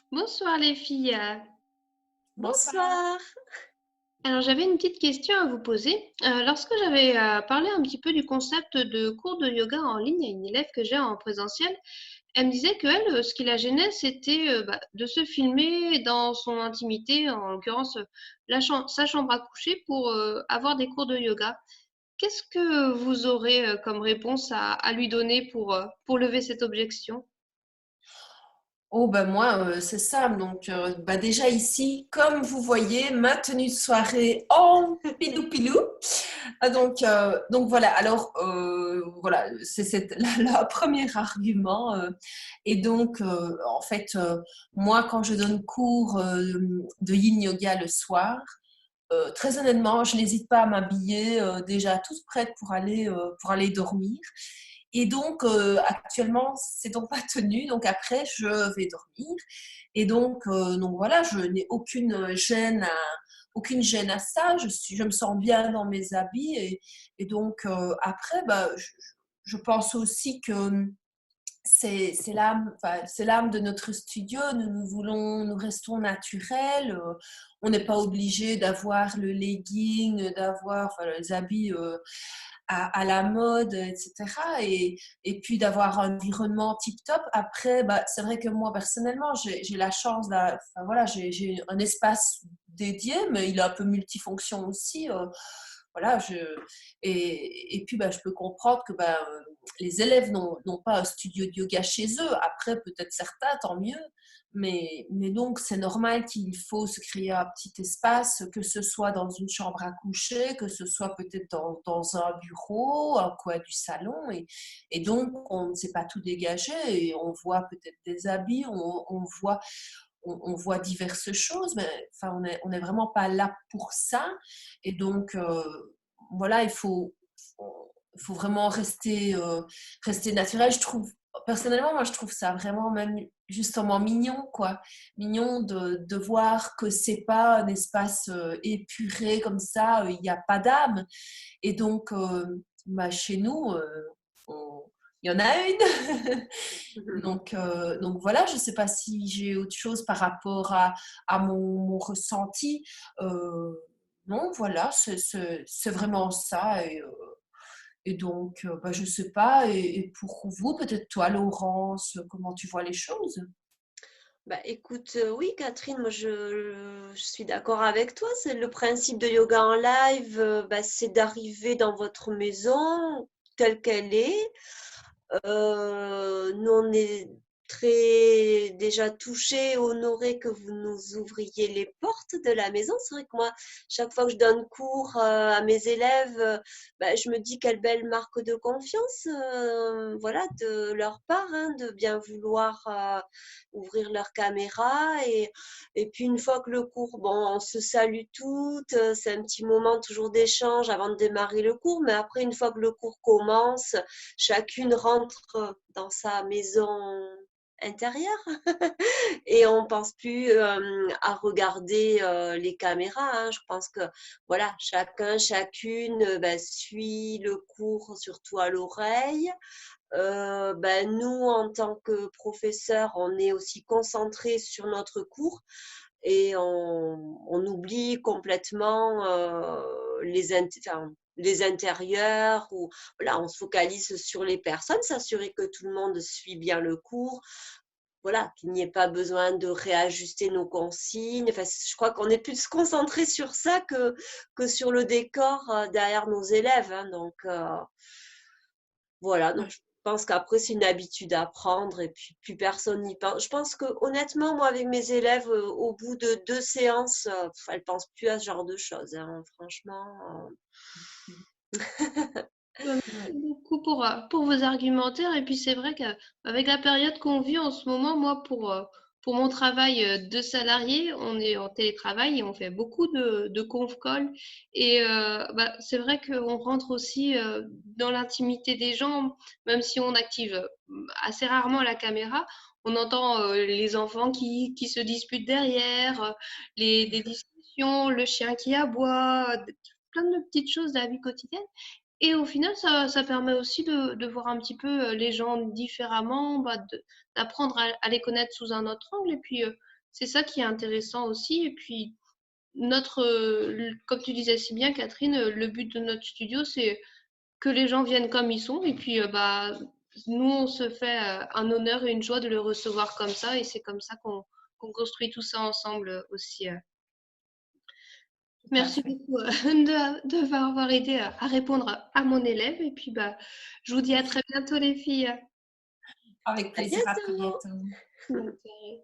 Bonsoir les filles. Bonsoir. Alors j'avais une petite question à vous poser. Lorsque j'avais parlé un petit peu du concept de cours de yoga en ligne à une élève que j'ai en présentiel, elle me disait que elle, ce qui la gênait, c'était de se filmer dans son intimité, en l'occurrence sa chambre à coucher pour avoir des cours de yoga. Qu'est-ce que vous aurez comme réponse à lui donner pour lever cette objection? Oh ben moi c'est simple donc déjà ici comme vous voyez ma tenue de soirée en pilou pilou. Donc voilà alors voilà c'est la premier argument et donc en fait moi quand je donne cours de yin yoga le soir, très honnêtement, je n'hésite pas à m'habiller déjà toute prête pour aller dormir. Et donc, actuellement, c'est donc pas tenu. Donc après, je vais dormir. Et donc voilà, je n'ai aucune gêne à ça. Je me sens bien dans mes habits. Et donc après, je pense aussi que c'est l'âme, enfin, c'est l'âme de notre studio. Nous restons naturels. On n'est pas obligé d'avoir le legging, d'avoir enfin, les habits à la mode, etc. Et puis d'avoir un environnement tip-top. Après, c'est vrai que moi, personnellement, j'ai la chance, enfin, voilà, j'ai un espace dédié, mais il est un peu multifonction aussi. Voilà, et puis je peux comprendre que les élèves n'ont pas un studio de yoga chez eux. Après, peut-être certains, tant mieux. Mais donc, c'est normal qu'il faut se créer un petit espace, que ce soit dans une chambre à coucher, que ce soit peut-être dans un bureau, un coin du salon. Et donc, on ne sait pas tout dégager et on voit peut-être des habits, on voit diverses choses, mais enfin, on est vraiment pas là pour ça. Et donc, voilà, faut vraiment rester naturel. Je trouve, personnellement, moi, je trouve ça vraiment même justement mignon, quoi. Mignon de voir que c'est pas un espace épuré comme ça, il n'y a pas d'âme. Et donc, chez nous, on- il y en a une. Donc voilà, je ne sais pas si j'ai autre chose par rapport à mon ressenti. Euh, non, voilà, c'est vraiment ça. Et donc, je ne sais pas. Et pour vous, peut-être toi, Laurence, comment tu vois les choses? Bah écoute, oui Catherine, moi je suis d'accord avec toi. C'est le principe de yoga en live, c'est d'arriver dans votre maison telle qu'elle est. Nous, on est très déjà touchés, honorés que vous nous ouvriez les portes de la maison. C'est vrai que moi, chaque fois que je donne cours à mes élèves, je me dis quelle belle marque de confiance, voilà, de leur part, hein, de bien vouloir ouvrir leur caméra. Et puis une fois que le cours, bon, on se salue toutes, c'est un petit moment toujours d'échange avant de démarrer le cours, mais après, une fois que le cours commence, chacune rentre dans sa maison intérieure et on pense plus à regarder les caméras, hein. Je pense que voilà, chacune suit le cours surtout à l'oreille. Nous, en tant que professeurs, on est aussi concentrés sur notre cours et on oublie complètement les intérieurs ou voilà, on se focalise sur les personnes, s'assurer que tout le monde suit bien le cours, voilà, qu'il n'y ait pas besoin de réajuster nos consignes. Enfin, je crois qu'on est plus concentré sur ça que sur le décor derrière nos élèves, hein. Donc, voilà, donc je pense qu'après, c'est une habitude à prendre et puis plus personne n'y pense. Je pense que honnêtement, moi, avec mes élèves, au bout de 2 séances, elles pensent plus à ce genre de choses, hein, franchement. Merci beaucoup pour vos argumentaires. Et puis c'est vrai qu'avec la période qu'on vit en ce moment, moi pour mon travail de salarié, on est en télétravail et on fait beaucoup de conf call. Et c'est vrai qu'on rentre aussi dans l'intimité des gens, même si on active assez rarement la caméra. On entend les enfants qui se disputent derrière, des discussions, le chien qui aboie, plein de petites choses de la vie quotidienne. Et au final, ça permet aussi de voir un petit peu les gens différemment, d'apprendre à les connaître sous un autre angle. Et puis, c'est ça qui est intéressant aussi. Et puis, comme tu disais si bien, Catherine, le but de notre studio, c'est que les gens viennent comme ils sont. Et puis, nous, on se fait un honneur et une joie de le recevoir comme ça. Et c'est comme ça qu'on construit tout ça ensemble aussi. Tout à Merci fait. beaucoup de m'avoir aidé à répondre à mon élève. Et puis, je vous dis à très bientôt, les filles. Avec À plaisir, à très bientôt! bientôt. Bonne soirée.